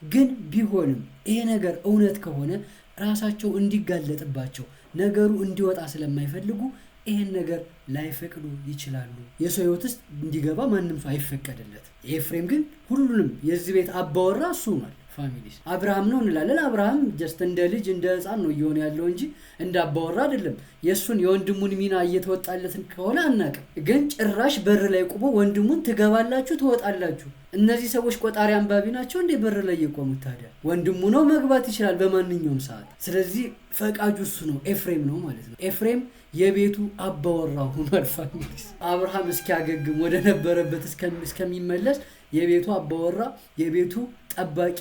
ግን ቢሆንም ይሄ ነገር እውነት ከሆነ ራሳቸው እንዲጋለጥባቸው ነገሩ እንዲወጣ ስለማይፈልጉ ይሄን ነገር ላይፈቅዱ ይችላሉ። የሰው ህይወት ውስጥ እንዲገባ ማንም ሰው አይፈቀድለት። ኤፍሬም ግን ሁሉንም የዚህ ቤት አባወራ እሱ ነው። ፋሚሊስ አብርሃም ነው እንላለን። አብርሃም ጀስት እንደ ልጅ እንደ ህፃን ነው እየሆነ ያለው እንጂ እንደ አባወራ አይደለም። የሱን የወንድሙን ሚና እየተወጣለትን ከሆነ አናውቅም። ግን ጭራሽ በር ላይ ቆሞ ወንድሙን ትገባላችሁ ትወጣላችሁ። እነዚህ ሰዎች ቆጣሪ አንባቢ ናቸው እንደ በር ላይ የቆሙት? ታዲያ ወንድሙ ነው መግባት ይችላል በማንኛውም ሰዓት። ስለዚህ ፈቃጁ እሱ ነው፣ ኤፍሬም ነው ማለት ነው። ኤፍሬም የቤቱ አባወራ ሆኗል። ፋሚሊስ አብርሃም እስኪያገግም ወደ ነበረበት እስከሚመለስ የቤቱ አባወራ፣ የቤቱ ጠባቂ፣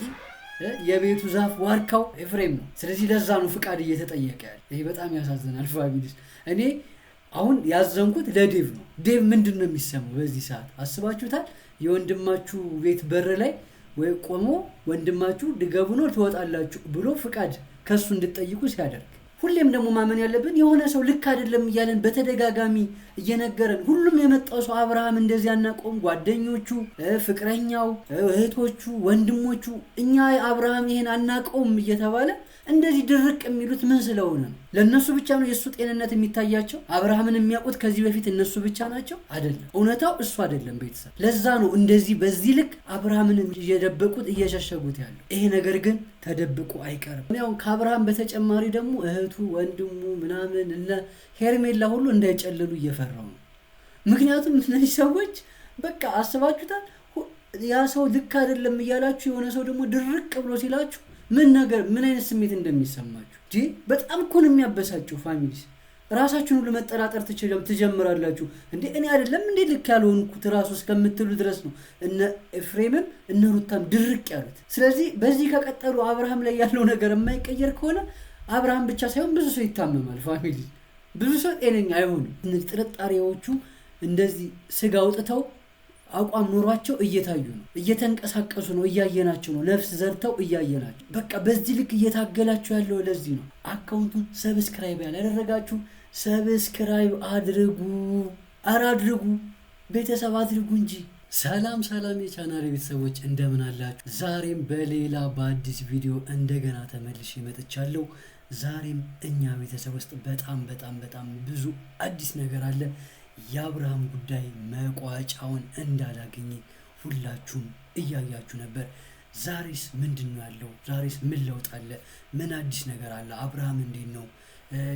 የቤቱ ዛፍ ዋርካው ኤፍሬም ነው። ስለዚህ ለዛ ነው ፍቃድ እየተጠየቀ ያለ። ይሄ በጣም ያሳዝናል ፋሚሊስ። እኔ አሁን ያዘንኩት ለዴቭ ነው። ዴቭ ምንድን ነው የሚሰማው በዚህ ሰዓት አስባችሁታል? የወንድማችሁ ቤት በር ላይ ወይ ቆሞ ወንድማችሁ ድገቡ ነው ትወጣላችሁ ብሎ ፍቃድ ከሱ እንድትጠይቁ ሲያደርግ፣ ሁሌም ደግሞ ማመን ያለብን የሆነ ሰው ልክ አይደለም እያለን በተደጋጋሚ እየነገረን ሁሉም የመጣው ሰው አብርሃም እንደዚህ አናውቀውም፣ ጓደኞቹ፣ ፍቅረኛው፣ እህቶቹ፣ ወንድሞቹ እኛ አብርሃም ይሄን አናውቀውም እየተባለ እንደዚህ ድርቅ የሚሉት ምን ስለሆነ ነው? ለነሱ ብቻ ነው የሱ ጤንነት የሚታያቸው? አብርሃምን የሚያውቁት ከዚህ በፊት እነሱ ብቻ ናቸው? አይደለም። እውነታው እሱ አይደለም ቤተሰብ። ለዛ ነው እንደዚህ በዚህ ልክ አብርሃምን እየደበቁት እየሸሸጉት ያለው። ይሄ ነገር ግን ተደብቆ አይቀርም። ያው ከአብርሃም በተጨማሪ ደግሞ እህቱ፣ ወንድሙ ምናምን እነ ሄርሜላ ሁሉ እንዳይጨልሉ እየፈራው ነው። ምክንያቱም እነዚህ ሰዎች በቃ አስባችሁታል? ያ ሰው ልክ አይደለም እያላችሁ የሆነ ሰው ደግሞ ድርቅ ብሎ ሲላችሁ ምን አይነት ስሜት እንደሚሰማችሁ እንጂ በጣም እኮ ነው የሚያበሳጨው። ፋሚሊስ ራሳችሁን ሁሉ መጠራጠር ትጀምራላችሁ። እንዴ እኔ አይደለም እንዴ ልክ ያልሆንኩት ራሱ እስከምትሉ ድረስ ነው እነ ኤፍሬምም እነ ሩታም ድርቅ ያሉት። ስለዚህ በዚህ ከቀጠሉ አብርሃም ላይ ያለው ነገር የማይቀየር ከሆነ አብርሃም ብቻ ሳይሆን ብዙ ሰው ይታመማል። ፋሚሊ ብዙ ሰው ጤነኛ አይሆንም። እነዚህ ጥርጣሬዎቹ እንደዚህ ስጋ አውጥተው አቋም ኖሯቸው እየታዩ ነው፣ እየተንቀሳቀሱ ነው፣ እያየናቸው ነው፣ ነፍስ ዘርተው እያየናቸው። በቃ በዚህ ልክ እየታገላችሁ ያለው ለዚህ ነው። አካውንቱን ሰብስክራይብ ያላደረጋችሁ ሰብስክራይብ አድርጉ፣ አድርጉ፣ ቤተሰብ አድርጉ እንጂ። ሰላም የቻናሌ ቤተሰቦች እንደምን አላችሁ? ዛሬም በሌላ በአዲስ ቪዲዮ እንደገና ተመልሼ መጥቻለሁ። ዛሬም እኛ ቤተሰብ ውስጥ በጣም ብዙ አዲስ ነገር አለ። የአብርሃም ጉዳይ መቋጫውን እንዳላገኘ ሁላችሁም እያያችሁ ነበር። ዛሬስ ምንድን ነው ያለው? ዛሬስ ምን ለውጥ አለ? ምን አዲስ ነገር አለ? አብርሃም እንዴት ነው?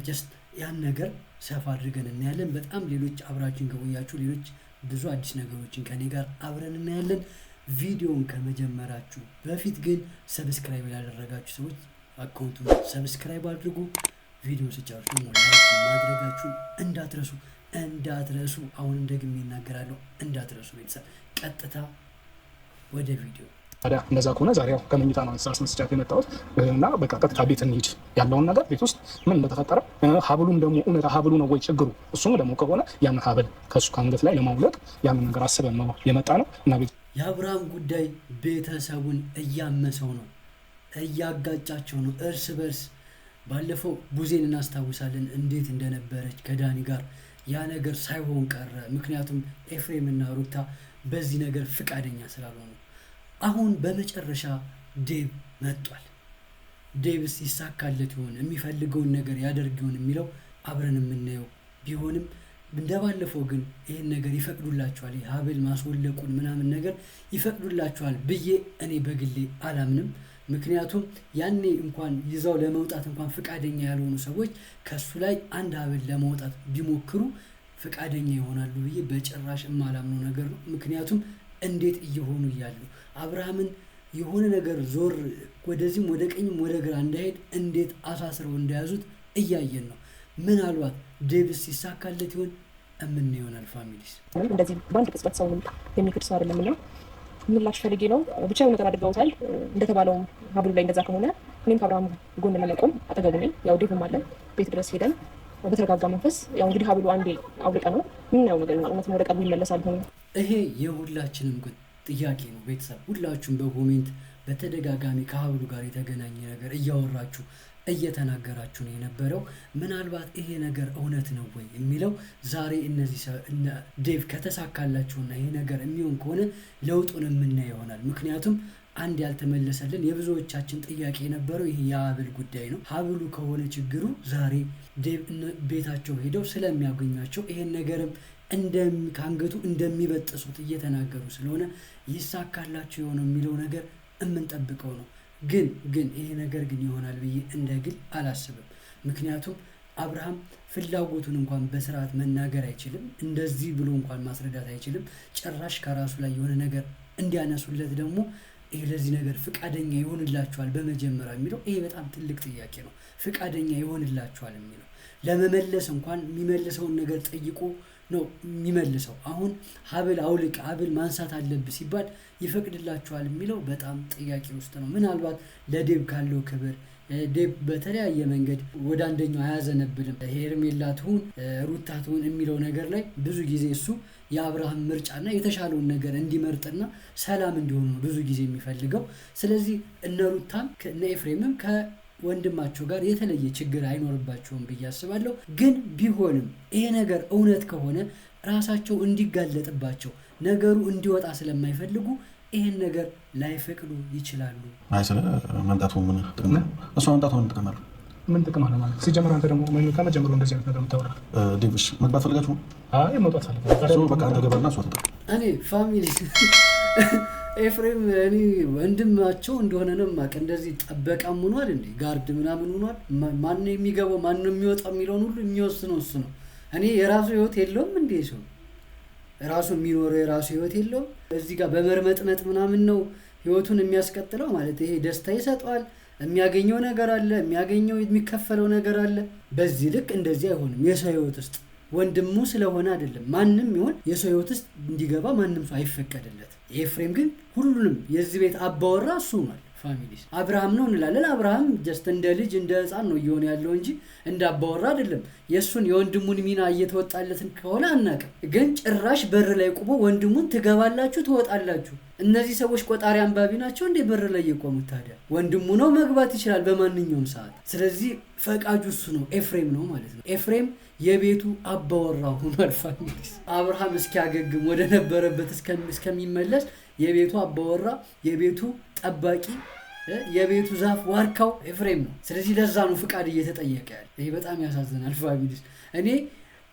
ጀስት ያን ነገር ሰፋ አድርገን እናያለን። በጣም ሌሎች አብራችን ከቆያችሁ ሌሎች ብዙ አዲስ ነገሮችን ከኔ ጋር አብረን እናያለን። ቪዲዮውን ከመጀመራችሁ በፊት ግን ሰብስክራይብ ያላደረጋችሁ ሰዎች አካውንቱን ሰብስክራይብ አድርጉ። ቪዲዮ ሲጨርሱ ደግሞ ላይክ ማድረጋችሁን እንዳትረሱ። አሁን ደግሜ እናገራለሁ፣ እንዳትረሱ ቤተሰብ። ቀጥታ ወደ ቪዲዮ። ታዲያ እንደዛ ከሆነ ዛሬ ያው ከመኝታ ነው አስመስጫት የመጣሁት እና በቃ ቀጥታ ቤት እንሂድ። ያለውን ነገር ቤት ውስጥ ምን እንደተፈጠረ ሀብሉም ደግሞ እውነታ ሀብሉ ነው ወይ ችግሩ? እሱም ደግሞ ከሆነ ያን ሀብል ከሱ ከአንገት ላይ ለማውለቅ ያንን ነገር አስበን ነው የመጣ ነው እና የአብርሃም ጉዳይ ቤተሰቡን እያመሰው ነው፣ እያጋጫቸው ነው እርስ በርስ። ባለፈው ቡዜን እናስታውሳለን እንዴት እንደነበረች ከዳኒ ጋር። ያ ነገር ሳይሆን ቀረ። ምክንያቱም ኤፍሬም እና ሩታ በዚህ ነገር ፍቃደኛ ስላልሆኑ አሁን በመጨረሻ ዴቭ መጥቷል። ዴቭስ ይሳካለት ይሆን? የሚፈልገውን ነገር ያደርግ ይሆን የሚለው አብረን የምናየው ቢሆንም እንደባለፈው ግን ይሄን ነገር ይፈቅዱላቸዋል፣ ሀብል ማስወለቁን ምናምን ነገር ይፈቅዱላቸዋል ብዬ እኔ በግሌ አላምንም። ምክንያቱም ያኔ እንኳን ይዘው ለመውጣት እንኳን ፍቃደኛ ያልሆኑ ሰዎች ከሱ ላይ አንድ ሀብል ለመውጣት ቢሞክሩ ፍቃደኛ ይሆናሉ ብዬ በጭራሽ የማላምነው ነገር ነው። ምክንያቱም እንዴት እየሆኑ እያሉ አብርሃምን የሆነ ነገር ዞር ወደዚህም ወደ ቀኝም ወደ ግራ እንዳይሄድ እንዴት አሳስረው እንደያዙት እያየን ነው። ምናልባት ዴቭስ ይሳካለት ይሆን? እምን ይሆናል ፋሚሊስ። እንደዚህ በአንድ ቅጽበት ሰው የሚክድ ሰው አይደለም ነው ምላሽ ፈልጌ ነው። ብቻውን ነገር አድርገውታል እንደተባለው ሀብሉ ላይ እንደዛ ከሆነ እኔም ከአብርሃም ጎን ለመቆም አጠገቡ ነኝ። ያው ዴቭም አለ። ቤት ድረስ ሄደን በተረጋጋ መንፈስ ያው እንግዲህ ሀብሉ አንዴ አውልቀ ነው ምናየው ነገር ነው። እውነት ወደ ቀልቡ ይመለሳል ሆነ። ይሄ የሁላችንም ጥያቄ ነው ቤተሰብ። ሁላችሁም በኮሜንት በተደጋጋሚ ከሀብሉ ጋር የተገናኘ ነገር እያወራችሁ እየተናገራችሁ ነው የነበረው። ምናልባት ይሄ ነገር እውነት ነው ወይ የሚለው ዛሬ እነዚህ ዴቭ ከተሳካላችሁና ይሄ ነገር የሚሆን ከሆነ ለውጡን የምናየው ይሆናል። ምክንያቱም አንድ ያልተመለሰልን የብዙዎቻችን ጥያቄ የነበረው ይሄ የሀብል ጉዳይ ነው። ሀብሉ ከሆነ ችግሩ ዛሬ ቤታቸው ሄደው ስለሚያገኟቸው ይሄን ነገርም ከአንገቱ እንደሚበጥሱት እየተናገሩ ስለሆነ ይሳካላቸው የሆነው የሚለው ነገር የምንጠብቀው ነው። ግን ይሄ ነገር ግን ይሆናል ብዬ እንደ ግል አላስብም። ምክንያቱም አብርሃም ፍላጎቱን እንኳን በስርዓት መናገር አይችልም። እንደዚህ ብሎ እንኳን ማስረዳት አይችልም። ጭራሽ ከራሱ ላይ የሆነ ነገር እንዲያነሱለት ደግሞ ይሄ ለዚህ ነገር ፍቃደኛ ይሆንላቸዋል በመጀመሪያ የሚለው ይሄ በጣም ትልቅ ጥያቄ ነው። ፍቃደኛ ይሆንላቸዋል የሚለው ለመመለስ እንኳን የሚመልሰውን ነገር ጠይቆ ነው የሚመልሰው። አሁን ሀብል አውልቅ ሀብል ማንሳት አለብህ ሲባል ይፈቅድላቸዋል የሚለው በጣም ጥያቄ ውስጥ ነው። ምናልባት ለዴብ ካለው ክብር ዴብ በተለያየ መንገድ ወደ አንደኛው አያዘነብልም። ሄርሜላ ትሁን ሩታ ትሁን የሚለው ነገር ላይ ብዙ ጊዜ እሱ የአብርሃም ምርጫና የተሻለውን ነገር እንዲመርጥና ሰላም እንዲሆኑ ብዙ ጊዜ የሚፈልገው። ስለዚህ እነ ሩታም እነ ኤፍሬምም ከወንድማቸው ጋር የተለየ ችግር አይኖርባቸውም ብዬ አስባለሁ። ግን ቢሆንም ይሄ ነገር እውነት ከሆነ ራሳቸው እንዲጋለጥባቸው ነገሩ እንዲወጣ ስለማይፈልጉ ይሄን ነገር ላይፈቅዱ ይችላሉ። አይ ስለ መምጣቱ ምን ጥቅም ነው? እሱ መምጣቱ ምን ጥቅም አለው? ምን ጥቅም አለ ማለት ሲጀምር አንተ ደግሞ ምን ከመጀመሩ እንደዚህ አይነት ነገር የምታወራ ዴቪስ መግባት ፈልጋችሁ? አይ መውጣት ፈልጋችሁ በቃ አንተ ገባና እሷ ትጣ እኔ ፋሚሊ ኤፍሬም እኔ ወንድማቸው እንደሆነ ነው የማውቅ። እንደዚህ ጠበቃም ሆኗል እንዴ ጋርድ ምናምን ሆኗል። ማን ነው የሚገባው ማን ነው የሚወጣው የሚለውን ሁሉ የሚወስነው እሱ ነው። እኔ የራሱ ህይወት የለውም እንዴ ሰው ራሱ የሚኖረው የራሱ ህይወት የለውም። እዚህ ጋር በመርመጥመጥ ምናምን ነው ህይወቱን የሚያስቀጥለው ማለት ይሄ ደስታ ይሰጠዋል። የሚያገኘው ነገር አለ፣ የሚከፈለው ነገር አለ። በዚህ ልክ እንደዚህ አይሆንም። የሰው ህይወት ውስጥ ወንድሙ ስለሆነ አይደለም ማንም ይሁን የሰው ህይወት ውስጥ እንዲገባ ማንም ሰው አይፈቀድለት። ኤፍሬም ግን ሁሉንም የዚህ ቤት አባወራ እሱ ነው። ፋሚሊስ አብርሃም ነው እንላለን። አብርሃም ጀስት እንደ ልጅ እንደ ህፃን ነው እየሆነ ያለው እንጂ እንደ አባወራ አይደለም። የሱን የወንድሙን ሚና እየተወጣለትን ከሆነ አናውቅም። ግን ጭራሽ በር ላይ ቆሞ ወንድሙን ትገባላችሁ ትወጣላችሁ። እነዚህ ሰዎች ቆጣሪ አንባቢ ናቸው እንዴ? በር ላይ የቆሙት ታዲያ ወንድሙ ነው መግባት ይችላል በማንኛውም ሰዓት። ስለዚህ ፈቃጁ እሱ ነው ኤፍሬም ነው ማለት ነው። ኤፍሬም የቤቱ አባወራ ሆኗል። ፋሚሊስ አብርሃም እስኪያገግም ወደ ነበረበት እስከሚመለስ የቤቱ አባወራ የቤቱ ጠባቂ የቤቱ ዛፍ ዋርካው ኤፍሬም ነው። ስለዚህ ለዛ ነው ፍቃድ እየተጠየቀ ያለ። ይሄ በጣም ያሳዝናል ፋሚሊስ። እኔ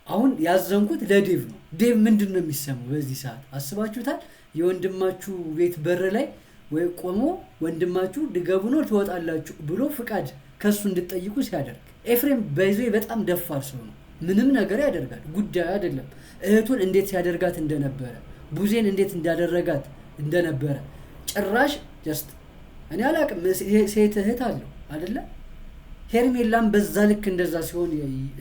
አሁን ያዘንኩት ለዴቭ ነው። ዴቭ ምንድን ነው የሚሰማው በዚህ ሰዓት አስባችሁታል? የወንድማችሁ ቤት በር ላይ ወይ ቆሞ ወንድማችሁ ድገቡ ነው ትወጣላችሁ ብሎ ፍቃድ ከሱ እንድትጠይቁ ሲያደርግ ኤፍሬም በይዞ በጣም ደፋር ሰው ነው። ምንም ነገር ያደርጋል ጉዳዩ አይደለም። እህቱን እንዴት ሲያደርጋት እንደነበረ ቡዜን እንዴት እንዳደረጋት እንደነበረ ጭራሽ ጀስት እኔ አላቅም። ሴት እህት አለው አይደለ? ሄርሜላም በዛ ልክ እንደዛ ሲሆን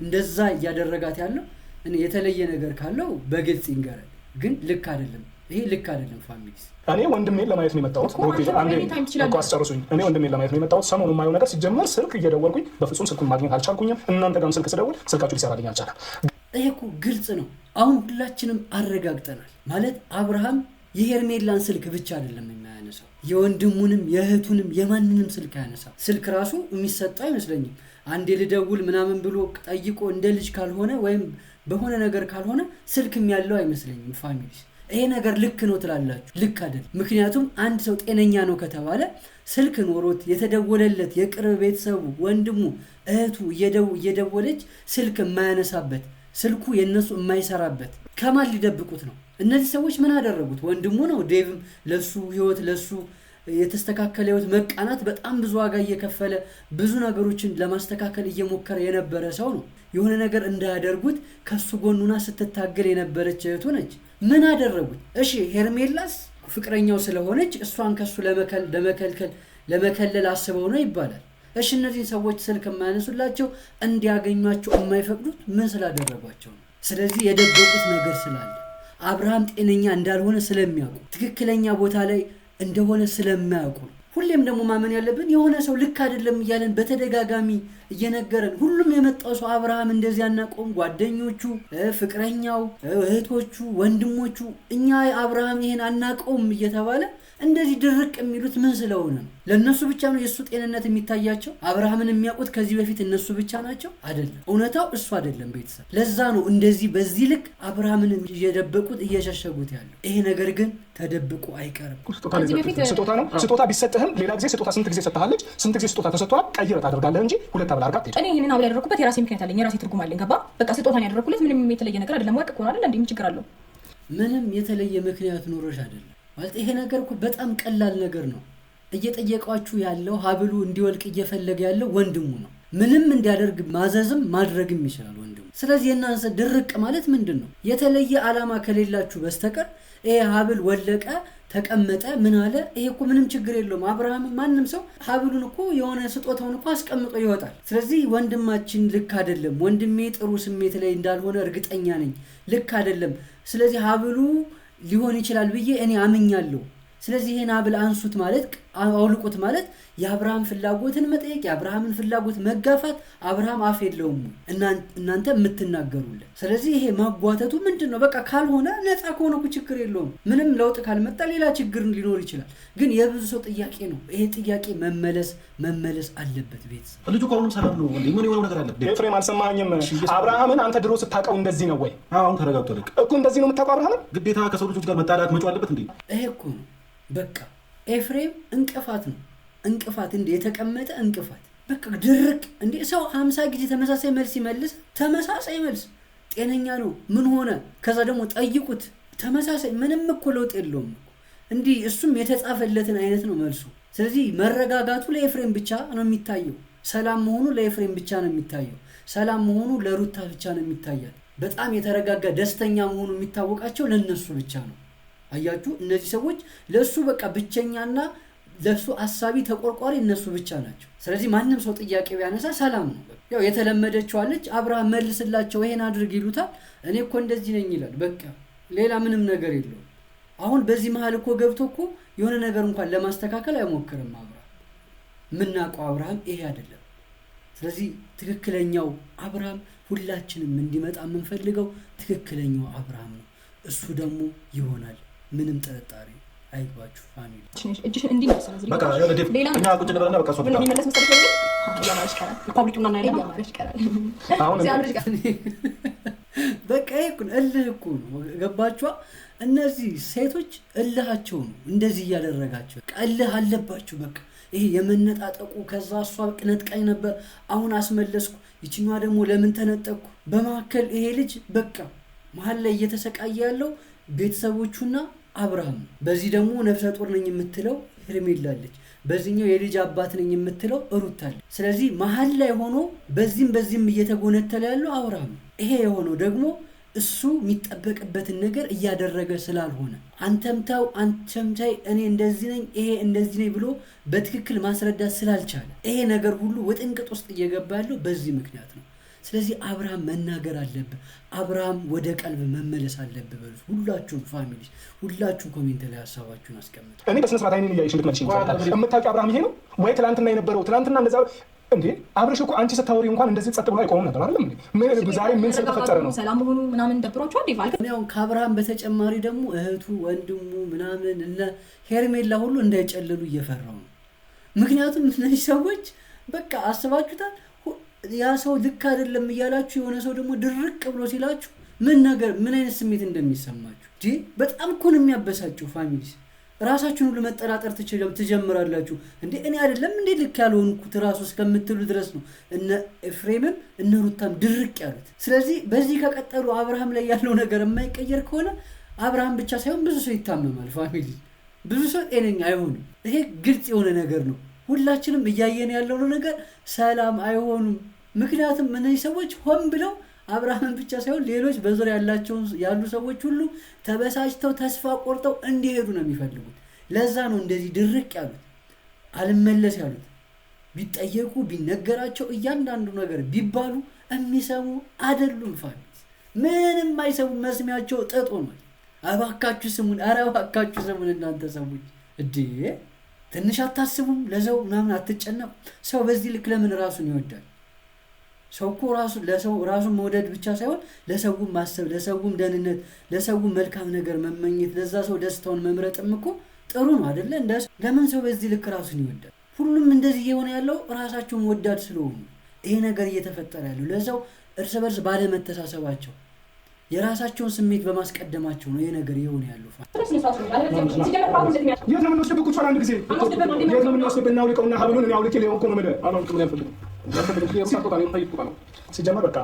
እንደዛ እያደረጋት ያለው እኔ የተለየ ነገር ካለው በግልጽ ይንገራል። ግን ልክ አይደለም። ይሄ ልክ አይደለም ፋሚሊስ። እኔ ወንድሜን ለማየት ነው የመጣሁት። አንዴ እኮ አስጨርሱኝ። እኔ ወንድሜን ለማየት ነው የመጣሁት። ሰሞኑን የማየው ነገር ሲጀመር ስልክ እየደወልኩኝ በፍጹም ስልኩን ማግኘት አልቻልኩኝም። እናንተ ጋርም ስልክ ስደውል ስልካችሁ ሊሰራልኝ አልቻለም። ይሄ እኮ ግልጽ ነው። አሁን ሁላችንም አረጋግጠናል ማለት አብርሃም የሄርሜላን ስልክ ብቻ አይደለም የሚያነሳው የወንድሙንም የእህቱንም የማንንም ስልክ ያነሳው። ስልክ ራሱ የሚሰጠው አይመስለኝም። አንዴ ልደውል ምናምን ብሎ ጠይቆ እንደ ልጅ ካልሆነ ወይም በሆነ ነገር ካልሆነ ስልክም ያለው አይመስለኝም ፋሚሊስ። ይሄ ነገር ልክ ነው ትላላችሁ? ልክ አይደል። ምክንያቱም አንድ ሰው ጤነኛ ነው ከተባለ ስልክ ኖሮት የተደወለለት የቅርብ ቤተሰቡ ወንድሙ እህቱ እየደወለች ስልክ የማያነሳበት ስልኩ የነሱ የማይሰራበት ከማን ሊደብቁት ነው? እነዚህ ሰዎች ምን አደረጉት? ወንድሙ ነው። ዴቭም ለሱ ህይወት ለሱ የተስተካከለ ህይወት መቃናት በጣም ብዙ ዋጋ እየከፈለ ብዙ ነገሮችን ለማስተካከል እየሞከረ የነበረ ሰው ነው። የሆነ ነገር እንዳያደርጉት ከሱ ጎኑና ስትታገል የነበረች እህቱ ነች። ምን አደረጉት? እሺ ሄርሜላስ ፍቅረኛው ስለሆነች እሷን ከሱ ለመከለል አስበው ነው ይባላል። እሺ እነዚህ ሰዎች ስልክ የማያነሱላቸው እንዲያገኟቸው የማይፈቅዱት ምን ስላደረጓቸው ነው? ስለዚህ የደበቁት ነገር ስላለ አብርሃም ጤነኛ እንዳልሆነ ስለሚያውቁ ትክክለኛ ቦታ ላይ እንደሆነ ስለማያውቁ ሁሌም ደግሞ ማመን ያለብን የሆነ ሰው ልክ አይደለም እያለን በተደጋጋሚ እየነገረን ሁሉም የመጣው ሰው አብርሃም እንደዚህ አናቆም፣ ጓደኞቹ፣ ፍቅረኛው፣ እህቶቹ፣ ወንድሞቹ እኛ አብርሃም ይሄን አናቆም እየተባለ እንደዚህ ድርቅ የሚሉት ምን ስለሆነ ነው? ለነሱ ብቻ ነው የሱ ጤንነት የሚታያቸው? አብርሃምን የሚያውቁት ከዚህ በፊት እነሱ ብቻ ናቸው? አይደለም። እውነታው እሱ አይደለም ቤተሰብ። ለዛ ነው እንደዚህ በዚህ ልክ አብርሃምን እየደበቁት እየሸሸጉት ያለው። ይሄ ነገር ግን ተደብቆ አይቀርም። ስጦታ ነው። ስጦታ ቢሰጥህም ሌላ ጊዜ ስጦታ ስንት ጊዜ ሰጥሃለች? ስንት ጊዜ ስጦታ ተሰጥቷል? ቀይረህ ታደርጋለህ እንጂ ሁለት አብላ አድርጋ አትሄድም። እኔ ይሄንን ሀብል ያደረኩበት የራሴ ምክንያት አለኝ፣ የራሴ ትርጉም አለኝ። ገባ? በቃ ስጦታን ያደረኩለት ምንም የተለየ ነገር አይደለም። ወርቅ እኮ ነው አይደል? እንዴ ምን ችግር አለው? ምንም የተለየ ምክንያት ኖሮሽ አይደለም ማለት ይሄ ነገር እኮ በጣም ቀላል ነገር ነው። እየጠየቃችሁ ያለው ሀብሉ እንዲወልቅ እየፈለገ ያለው ወንድሙ ነው። ምንም እንዲያደርግ ማዘዝም ማድረግም ይችላል ወንድሙ። ስለዚህ እናንተ ድርቅ ማለት ምንድን ነው? የተለየ ዓላማ ከሌላችሁ በስተቀር ይሄ ሀብል ወለቀ ተቀመጠ ምን አለ ይሄ እኮ ምንም ችግር የለውም። አብርሃም ማንም ሰው ሀብሉን እኮ የሆነ ስጦታውን እኮ አስቀምጦ ይወጣል። ስለዚህ ወንድማችን ልክ አይደለም፣ ወንድሜ ጥሩ ስሜት ላይ እንዳልሆነ እርግጠኛ ነኝ፣ ልክ አይደለም። ስለዚህ ሀብሉ ሊሆን ይችላል ብዬ እኔ አምኛለሁ። ስለዚህ ይሄን ሀብል አንሱት ማለት አውልቁት ማለት የአብርሃም ፍላጎትን መጠየቅ፣ የአብርሃምን ፍላጎት መጋፋት። አብርሃም አፍ የለውም እናንተ የምትናገሩለት። ስለዚህ ይሄ ማጓተቱ ምንድን ነው? በቃ ካልሆነ ነፃ ከሆነ እኮ ችግር የለውም። ምንም ለውጥ ካልመጣ ሌላ ችግር ሊኖር ይችላል። ግን የብዙ ሰው ጥያቄ ነው። ይሄ ጥያቄ መመለስ አለበት። ቤተሰብ ልጁ ከሁሉም ሰላም ነው። ምን የሆነው ነገር አለ? ኤፍሬም አልሰማኸኝም? አብርሃምን አንተ ድሮ ስታውቀው እንደዚህ ነው ወይ? አሁን ተረጋግቶ ልክ እኮ እንደዚህ ነው የምታውቀው አብርሃምን? ግዴታ ከሰው ልጆች ጋር መጣላት መጫወት አለበት እንዴ? ይሄ እኮ ነው በቃ ኤፍሬም እንቅፋት ነው። እንቅፋት እንደ የተቀመጠ እንቅፋት በቃ ድርቅ እንዴ ሰው 50 ጊዜ ተመሳሳይ መልስ ይመልስ። ተመሳሳይ መልስ ጤነኛ ነው ምን ሆነ? ከዛ ደግሞ ጠይቁት ተመሳሳይ ምንም እኮ ለውጥ የለውም እንዲህ እሱም የተጻፈለትን አይነት ነው መልሱ። ስለዚህ መረጋጋቱ ለኤፍሬም ብቻ ነው የሚታየው። ሰላም መሆኑ ለኤፍሬም ብቻ ነው የሚታየው። ሰላም መሆኑ ለሩታ ብቻ ነው የሚታያል። በጣም የተረጋጋ ደስተኛ መሆኑ የሚታወቃቸው ለነሱ ብቻ ነው። አያችሁ እነዚህ ሰዎች ለሱ በቃ ብቸኛና ለሱ አሳቢ ተቆርቋሪ እነሱ ብቻ ናቸው። ስለዚህ ማንም ሰው ጥያቄ ቢያነሳ ሰላም ነው። ያው የተለመደችው አለች አብርሃም መልስላቸው ይሄን አድርግ ይሉታል። እኔ እኮ እንደዚህ ነኝ ይላል። በቃ ሌላ ምንም ነገር የለውም። አሁን በዚህ መሀል እኮ ገብቶ እኮ የሆነ ነገር እንኳን ለማስተካከል አይሞክርም አብርሃም። ምናውቀው አብርሃም ይሄ አይደለም። ስለዚህ ትክክለኛው አብርሃም ሁላችንም እንዲመጣ የምንፈልገው ትክክለኛው አብርሃም ነው። እሱ ደግሞ ይሆናል። ምንም ጥርጣሬ አይግባችሁ ፋሚሊ። እጅሽን እንዲህ ነው ስለዚህ በቃ ሌላ እና ቁጭ ልበልና በቃ ሶፋ ምን ይመለስ መሰለሽ ነው ያማሽ ካራ ፐብሊክ እና ያለ ያማሽ ካራ አሁን በቃ ይኩን እልህ እኮ ነው። ገባችሁ? እነዚህ ሴቶች እልሃቸው ነው እንደዚህ እያደረጋቸው እልህ አለባቸው። በቃ ይሄ የመነጣጠቁ ከዛ እሷ ቅነጥቃኝ ነበር አሁን አስመለስኩ፣ ይችኛዋ ደግሞ ለምን ተነጠቅኩ። በመካከል ይሄ ልጅ በቃ መሀል ላይ እየተሰቃየ ያለው ቤተሰቦቹና አብርሃም። በዚህ ደግሞ ነፍሰ ጡር ነኝ የምትለው ሄርሜላ አለች። በዚህኛው የልጅ አባት ነኝ የምትለው ሩታ አለች። ስለዚህ መሀል ላይ ሆኖ በዚህም እየተጎነተለ ያለው አብርሃም። ይሄ የሆነው ደግሞ እሱ የሚጠበቅበትን ነገር እያደረገ ስላልሆነ አንተምታው አንተምታይ እኔ እንደዚህ ነኝ ይሄ እንደዚህ ነኝ ብሎ በትክክል ማስረዳት ስላልቻለ ይሄ ነገር ሁሉ ወጥንቅጥ ውስጥ እየገባ ያለው በዚህ ምክንያት ነው። ስለዚህ አብርሃም መናገር አለብህ። አብርሃም ወደ ቀልብ መመለስ አለብህ። በሉ ሁላችሁም ፋሚሊ፣ ሁላችሁም ኮሜንት ላይ ሀሳባችሁን አስቀምጡ። እኔ በስነ ስርዓት አይኔን እያየሽ ልትመልሽ ይችላል። የምታውቂው አብርሃም ይሄ ነው ወይ? ትናንትና የነበረው ትናንትና እንደዛ እንዴ? አብርሽ እኮ አንቺ ስታወሪ እንኳን እንደዚህ ጸጥ ብሎ አይቆምም ነበር አይደል? ዛሬ ምን ስለተፈጠረ ነው? ሰላም ሆኑ ምናምን ደብሯቸው እንዴ? ማለት ነው። ከአብርሃም በተጨማሪ ደግሞ እህቱ፣ ወንድሙ ምናምን እነ ሄርሜላ ሁሉ እንዳይጨልሉ እየፈራው ነው። ምክንያቱም እነዚህ ሰዎች በቃ አስባችሁታል። ያ ሰው ልክ አይደለም እያላችሁ የሆነ ሰው ደግሞ ድርቅ ብሎ ሲላችሁ ምን አይነት ስሜት እንደሚሰማችሁ እንጂ በጣም እኮ ነው የሚያበሳችሁ። ፋሚሊስ ራሳችሁን ሁሉ መጠራጠር ትጀምራላችሁ። እንዴ እኔ አይደለም እንዴ ልክ ያልሆንኩት ራሱ እስከምትሉ ድረስ ነው እነ ኤፍሬምም እነ ሩታም ድርቅ ያሉት። ስለዚህ በዚህ ከቀጠሉ አብርሃም ላይ ያለው ነገር የማይቀየር ከሆነ አብርሃም ብቻ ሳይሆን ብዙ ሰው ይታመማል። ፋሚሊ ብዙ ሰው ጤነኛ አይሆንም። ይሄ ግልጽ የሆነ ነገር ነው። ሁላችንም እያየን ያለው ነገር ሰላም አይሆኑም። ምክንያቱም እነዚህ ሰዎች ሆን ብለው አብርሃምን ብቻ ሳይሆን ሌሎች በዙሪያ ያሉ ሰዎች ሁሉ ተበሳጭተው ተስፋ ቆርጠው እንዲሄዱ ነው የሚፈልጉት። ለዛ ነው እንደዚህ ድርቅ ያሉት አልመለስ ያሉት። ቢጠየቁ ቢነገራቸው እያንዳንዱ ነገር ቢባሉ የሚሰሙ አይደሉም። ፋሚሊ ምንም አይሰሙ። መስሚያቸው ጥጦ ነው። እባካችሁ ስሙን፣ ኧረ እባካችሁ ስሙን እናንተ ሰዎች እንዴ ትንሽ አታስቡም? ለሰው ምናምን አትጨነቁ። ሰው በዚህ ልክ ለምን ራሱን ይወዳል? ሰው እኮ ራሱን መውደድ ብቻ ሳይሆን ለሰውም ማሰብ፣ ለሰውም ደህንነት፣ ለሰውም መልካም ነገር መመኘት፣ ለዛ ሰው ደስታውን መምረጥም እኮ ጥሩ ነው አይደለ? ለምን ሰው በዚህ ልክ ራሱን ይወዳል? ሁሉም እንደዚህ እየሆነ ያለው ራሳቸውን ወዳድ ስለሆኑ ይሄ ነገር እየተፈጠረ ያለው ለሰው እርስ በርስ ባለመተሳሰባቸው የራሳቸውን ስሜት በማስቀደማቸው ነው ይሄ ነገር ይሆን ያለው። የት ነው የምንወስድብህ? ቁጭ በል አንድ ጊዜ። የት ነው የምንወስድብህ? እናውልቀውና ሀብሉን እኔ አውልቄ ሊሆን እኮ ነው የምልህ። አላውልቅም ነው ያልፈልግም። ሲጀመር በቃ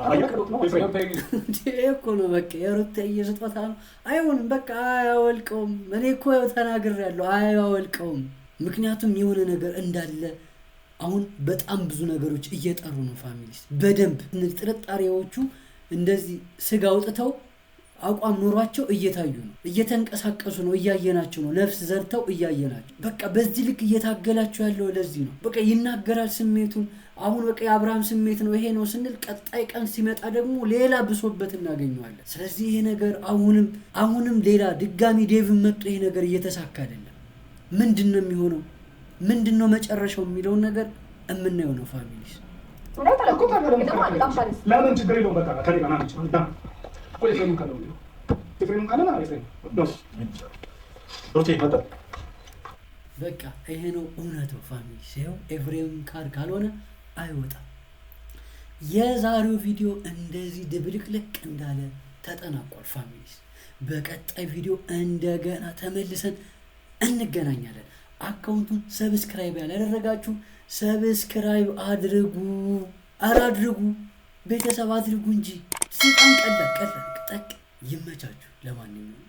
እኮ ነው በቃ የሩታዬ ስጦታ ነው። አይሆንም በቃ አያወልቀውም። እኔ እኮ ተናግሬያለሁ፣ አያወልቀውም። ምክንያቱም የሆነ ነገር እንዳለ አሁን በጣም ብዙ ነገሮች እየጠሩ ነው ፋሚሊስ። በደንብ ጥርጣሬዎቹ እንደዚህ ስጋ አውጥተው አቋም ኖሯቸው እየታዩ ነው፣ እየተንቀሳቀሱ ነው፣ እያየናቸው ነው። ነፍስ ዘርተው እያየናቸው በቃ በዚህ ልክ እየታገላቸው ያለው ለዚህ ነው። በቃ ይናገራል ስሜቱን። አሁን በቃ የአብርሃም ስሜት ነው ይሄ ነው ስንል ቀጣይ ቀን ሲመጣ ደግሞ ሌላ ብሶበት እናገኘዋለን። ስለዚህ ይሄ ነገር አሁንም ሌላ ድጋሚ ዴቭን መጥቶ ይሄ ነገር እየተሳካ አይደለም። ምንድነው የሚሆነው? ምንድነው መጨረሻው የሚለውን ነገር እምናየው ነው ፋሚሊስ። ለምን ችግር የለውም በቃ ከኔ ጋር ናቸው እንዳ ቆይ ፍሬም ካለው ነው ፍሬም ካለና በቃ ይሄ ነው እውነታው ፋሚሊስ። ይሄው ኤፍሬም ካር ካልሆነ አይወጣም። የዛሬው ቪዲዮ እንደዚህ ድብልቅልቅ እንዳለ ተጠናቋል ፋሚሊስ። በቀጣይ ቪዲዮ እንደገና ተመልሰን እንገናኛለን። አካውንቱን ሰብስክራይብ ያላደረጋችሁ ሰብስክራይብ አድርጉ፣ አድርጉ፣ ቤተሰብ አድርጉ እንጂ በጣም ቀላል ጠቅ። ይመቻችሁ። ለማንኛውም